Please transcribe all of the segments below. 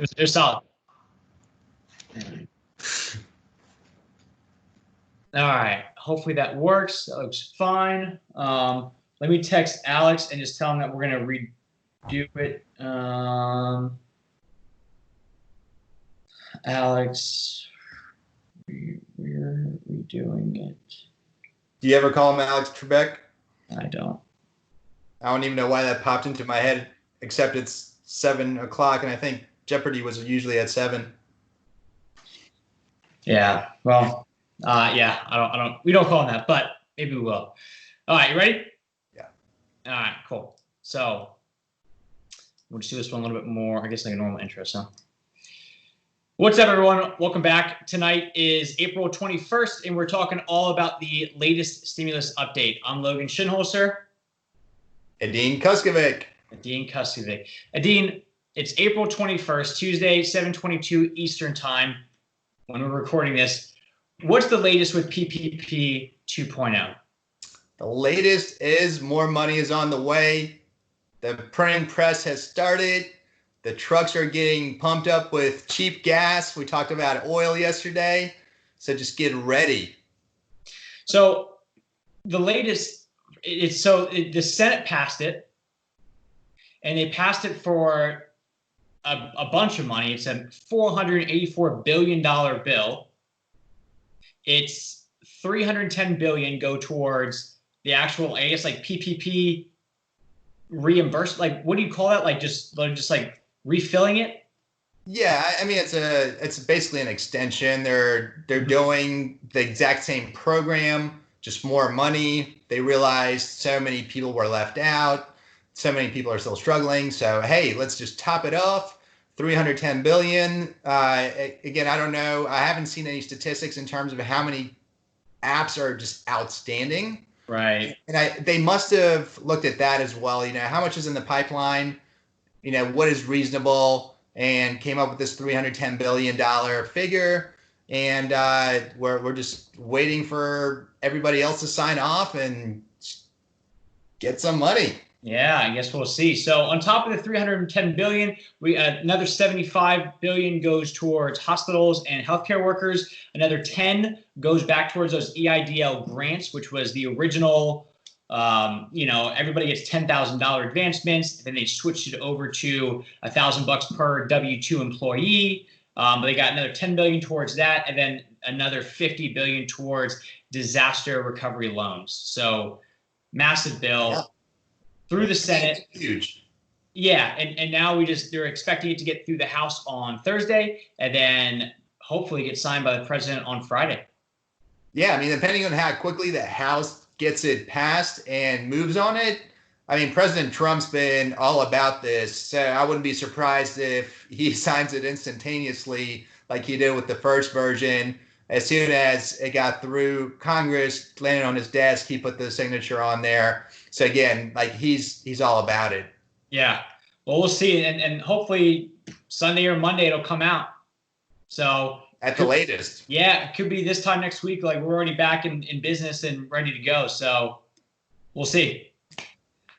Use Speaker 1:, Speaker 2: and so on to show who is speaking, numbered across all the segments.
Speaker 1: It was solid. All right. Hopefully that works. That looks fine. Let me text Alex and just tell him that we're going to redo it. Alex, we're redoing it.
Speaker 2: Do you ever call him Alex Trebek?
Speaker 1: I don't.
Speaker 2: I don't even know why that popped into my head, except it's 7 o'clock, and I think Jeopardy was usually at 7.
Speaker 1: Yeah. Well, yeah. I don't. We don't call him that, but maybe we will. All right. You ready?
Speaker 2: Yeah.
Speaker 1: All right. Cool. So we'll just do this one a little bit more. I guess like a normal intro. So. What's up, everyone? Welcome back. Tonight is April 21st, and we're talking all about the latest stimulus update. I'm Logan Shinholzer.
Speaker 2: Adine Kuskovic.
Speaker 1: Adine, it's April 21st, Tuesday, 7:22 Eastern Time when we're recording this. What's the latest with PPP 2.0?
Speaker 2: The latest is more money is on the way. The printing press has started. The trucks are getting pumped up with cheap gas. We talked about oil yesterday. So just get ready.
Speaker 1: So the latest, the Senate passed it, and they passed it for a bunch of money. It's a $484 billion bill. It's $310 billion go towards the actual, I guess, like PPP reimbursed. Like, what do you call that? Like just like refilling it?
Speaker 2: Yeah, I mean it's basically an extension. They're doing the exact same program, just more money. They realized so many people were left out, so many people are still struggling. So hey, let's just top it off. 310 billion. Again, I don't know. I haven't seen any statistics in terms of how many apps are just outstanding.
Speaker 1: Right.
Speaker 2: And they must have looked at that as well. You know, how much is in the pipeline? You know, what is reasonable, and came up with this $310 billion figure. And we're just waiting for everybody else to sign off and get some money.
Speaker 1: Yeah, I guess we'll see. So on top of the 310 billion, another 75 billion goes towards hospitals and healthcare workers. Another 10 goes back towards those EIDL grants, which was the original. Everybody gets $10,000 advancements. Then they switched it over to $1,000 per W-2 employee. They got another 10 billion towards that, and then another 50 billion towards disaster recovery loans. So massive bill through the Senate.
Speaker 2: Huge.
Speaker 1: Yeah, and now they're expecting it to get through the House on Thursday, and then hopefully get signed by the president on Friday.
Speaker 2: Yeah, I mean, depending on how quickly the House gets it passed and moves on it. I mean, President Trump's been all about this, so I wouldn't be surprised if he signs it instantaneously like he did with the first version. As soon as it got through Congress, landed on his desk, he put the signature on there. So again, like he's all about it.
Speaker 1: Yeah. Well, we'll see. And hopefully Sunday or Monday it'll come out. So
Speaker 2: at the latest.
Speaker 1: Yeah, it could be this time next week. Like we're already back in business and ready to go. So we'll see.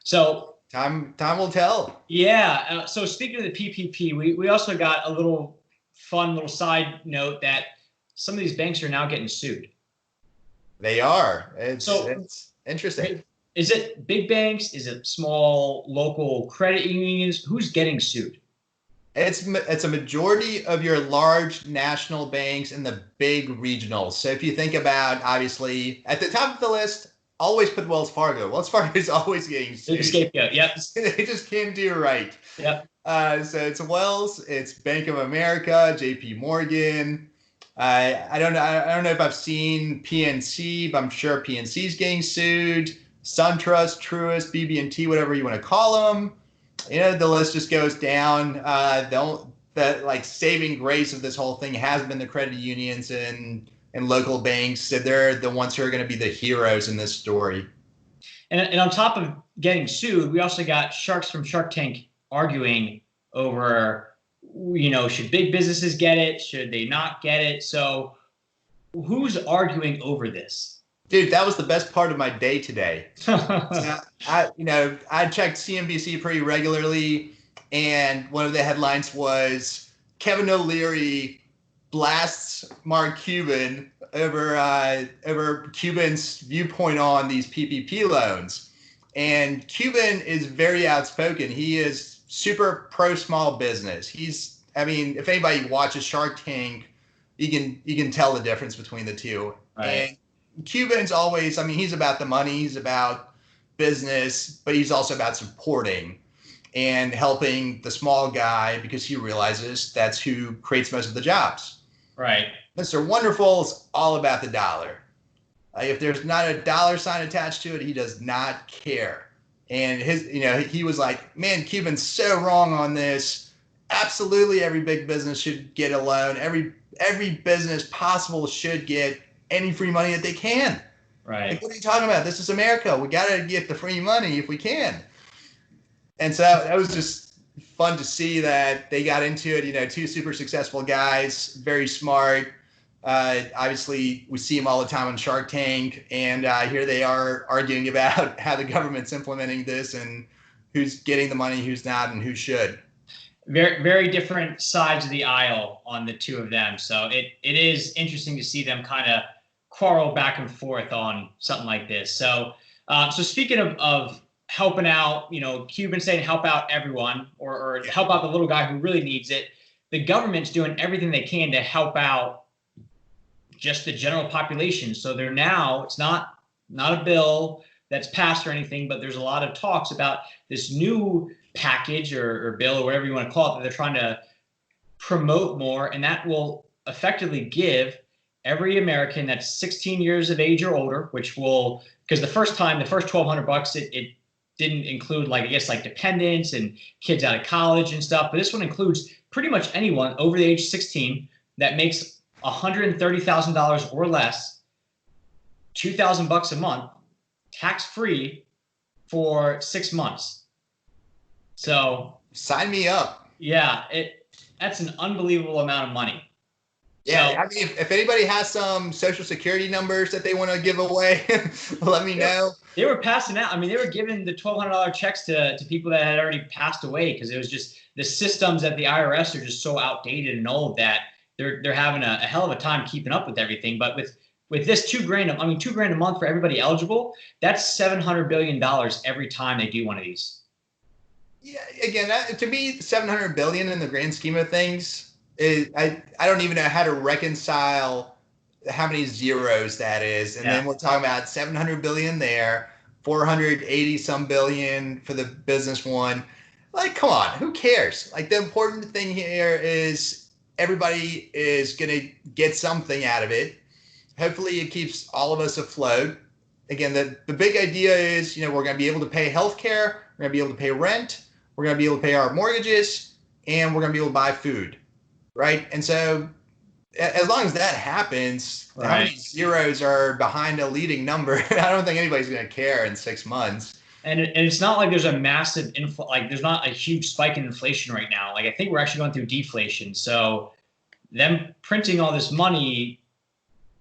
Speaker 1: So
Speaker 2: time will tell.
Speaker 1: Yeah. So speaking of the PPP, we also got a little side note that some of these banks are now getting sued.
Speaker 2: They are. It's interesting.
Speaker 1: Is it big banks? Is it small local credit unions? Who's getting sued?
Speaker 2: It's a majority of your large national banks and the big regionals. So if you think about, obviously, at the top of the list, always put Wells Fargo. Wells Fargo is always getting sued.
Speaker 1: The scapegoat, yep.
Speaker 2: They just can't do right.
Speaker 1: Yep.
Speaker 2: So it's Wells, it's Bank of America, JP Morgan. I don't know if I've seen PNC, but I'm sure PNC's getting sued. SunTrust, Truist, BB&T, whatever you want to call them. You know, the list just goes down. The saving grace of this whole thing has been the credit unions and local banks. So they're the ones who are going to be the heroes in this story.
Speaker 1: And on top of getting sued, we also got sharks from Shark Tank arguing over, should big businesses get it? Should they not get it? So who's arguing over this?
Speaker 2: Dude, that was the best part of my day today. I checked CNBC pretty regularly, and one of the headlines was Kevin O'Leary blasts Mark Cuban over Cuban's viewpoint on these PPP loans. And Cuban is very outspoken. He is super pro small business. If anybody watches Shark Tank, you can tell the difference between the two.
Speaker 1: Right.
Speaker 2: And Cuban's always, he's about the money, he's about business, but he's also about supporting and helping the small guy because he realizes that's who creates most of the jobs.
Speaker 1: Right.
Speaker 2: Mr. Wonderful is all about the dollar. If there's not a dollar sign attached to it, he does not care. And he was like, man, Cuban's so wrong on this. Absolutely, every big business should get a loan. Every business possible should get any free money that they can.
Speaker 1: Right.
Speaker 2: Like, what are you talking about? This is America. We got to get the free money if we can. And so that was just fun to see that they got into it. Two super successful guys, very smart. Obviously, we see them all the time on Shark Tank, and here they are arguing about how the government's implementing this and who's getting the money, who's not, and who should.
Speaker 1: Very, very different sides of the aisle on the two of them. So it is interesting to see them kind of quarrel back and forth on something like this. So speaking of helping out, Cuban saying help out everyone or help out the little guy who really needs it. The government's doing everything they can to help out just the general population. So it's not a bill that's passed or anything, but there's a lot of talks about this new package or bill or whatever you want to call it that they're trying to promote more, and that will effectively give every American that's 16 years of age or older, which will, because the first $1,200 it didn't include like dependents and kids out of college and stuff, but this one includes pretty much anyone over the age 16 that makes $130,000 or less, $2,000 a month, tax-free for 6 months. So
Speaker 2: sign me up.
Speaker 1: Yeah, that's an unbelievable amount of money.
Speaker 2: Yeah, so, if anybody has some social security numbers that they want to give away, let me know.
Speaker 1: They were passing out. They were giving the $1,200 checks to people that had already passed away because it was just the systems at the IRS are just so outdated and old that they're having a hell of a time keeping up with everything. But with this $2,000 a month for everybody eligible, that's $700 billion every time they do one of these.
Speaker 2: Yeah, again, to me, $700 billion in the grand scheme of things, I don't even know how to reconcile how many zeros that is. And then we're talking about $700 billion there, 480 some billion for the business one. Like, come on, who cares? Like, the important thing here is everybody is going to get something out of it. Hopefully it keeps all of us afloat. Again, the big idea is, we're going to be able to pay healthcare, we're going to be able to pay rent, we're going to be able to pay our mortgages, and we're going to be able to buy food, right? And so as long as that happens, how many zeros are behind a leading number? I don't think anybody's going to care in 6 months.
Speaker 1: And it's not like there's a massive there's not a huge spike in inflation right now. Like, I think we're actually going through deflation. So them printing all this money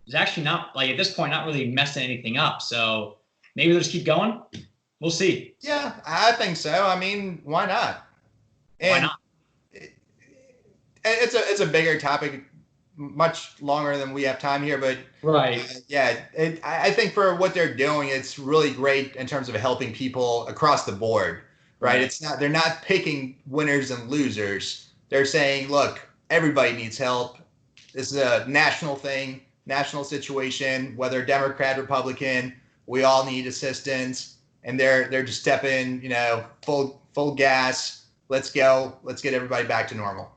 Speaker 1: is actually not, at this point, not really messing anything up. So maybe they'll just keep going. We'll see.
Speaker 2: Yeah, I think so. Why not? And
Speaker 1: why not?
Speaker 2: It's a bigger topic, much longer than we have time here. But I think for what they're doing, it's really great in terms of helping people across the board, right? They're not picking winners and losers. They're saying, look, everybody needs help. This is a national thing, national situation, whether Democrat, Republican, we all need assistance. And they're just stepping, full gas. Let's go. Let's get everybody back to normal.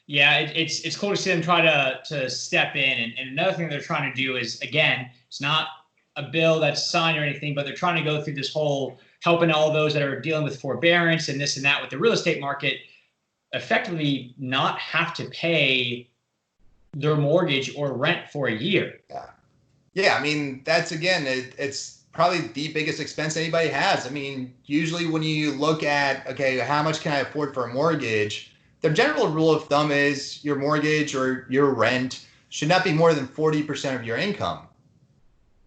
Speaker 1: Yeah, it's cool to see them try to step in. And another thing they're trying to do is, again, it's not a bill that's signed or anything, but they're trying to go through this whole helping all those that are dealing with forbearance and this and that with the real estate market effectively not have to pay their mortgage or rent for a year.
Speaker 2: Yeah. That's, again, it's probably the biggest expense anybody has. Usually when you look at, okay, how much can I afford for a mortgage? The general rule of thumb is your mortgage or your rent should not be more than 40% of your income,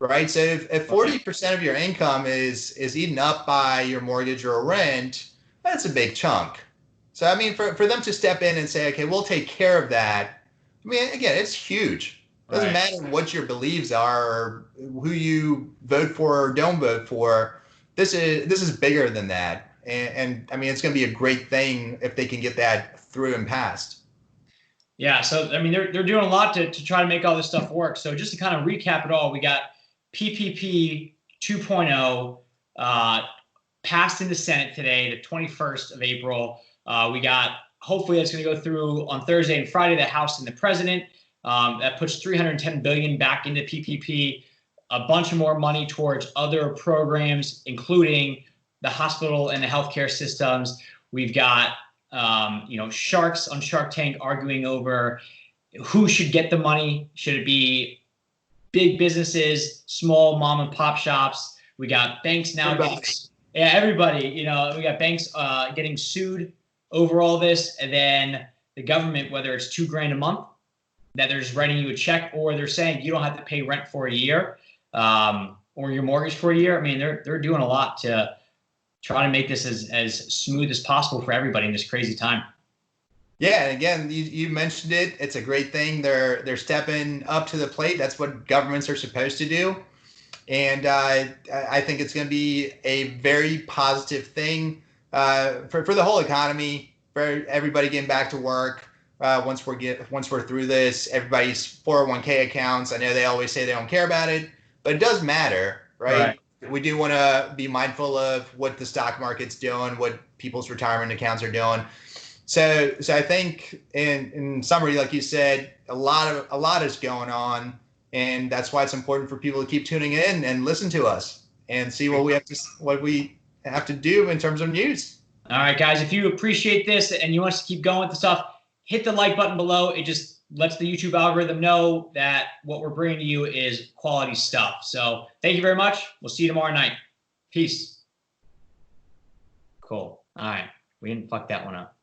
Speaker 2: right? So if 40% of your income is eaten up by your mortgage or rent, that's a big chunk. So, I mean, for them to step in and say, okay, we'll take care of that. I mean, again, it's huge. Doesn't
Speaker 1: Right.
Speaker 2: matter what your beliefs are or who you vote for or don't vote for. This is bigger than that. And I mean, it's going to be a great thing if they can get that through and passed.
Speaker 1: Yeah, so I mean they're doing a lot to try to make all this stuff work. So just to kind of recap it all, we got PPP 2.0 passed in the Senate today, the 21st of April. We got hopefully that's going to go through on Thursday and Friday, the House and the President. That puts 310 billion back into PPP, a bunch of more money towards other programs, including the hospital and the healthcare systems. We've got sharks on Shark Tank arguing over who should get the money. Should it be big businesses, small mom and pop shops? We got banks now getting, yeah, everybody. We got banks getting sued over all this, and then the government, whether it's $2,000 a month, that they're just writing you a check, or they're saying you don't have to pay rent for a year, or your mortgage for a year. I mean, they're doing a lot to try to make this as smooth as possible for everybody in this crazy time.
Speaker 2: Yeah, and again, you mentioned it. It's a great thing. They're stepping up to the plate. That's what governments are supposed to do. And I think it's going to be a very positive thing for the whole economy, for everybody getting back to work. Once we're through this, everybody's 401k accounts. I know they always say they don't care about it, but it does matter, right? We do want to be mindful of what the stock market's doing, what people's retirement accounts are doing. So I think in summary, like you said, a lot is going on, and that's why it's important for people to keep tuning in and listen to us and see what we have to do in terms of news.
Speaker 1: All right, guys, if you appreciate this and you want us to keep going with the stuff, hit the like button below. It just lets the YouTube algorithm know that what we're bringing to you is quality stuff. So thank you very much. We'll see you tomorrow night. Peace. Cool. All right. We didn't fuck that one up.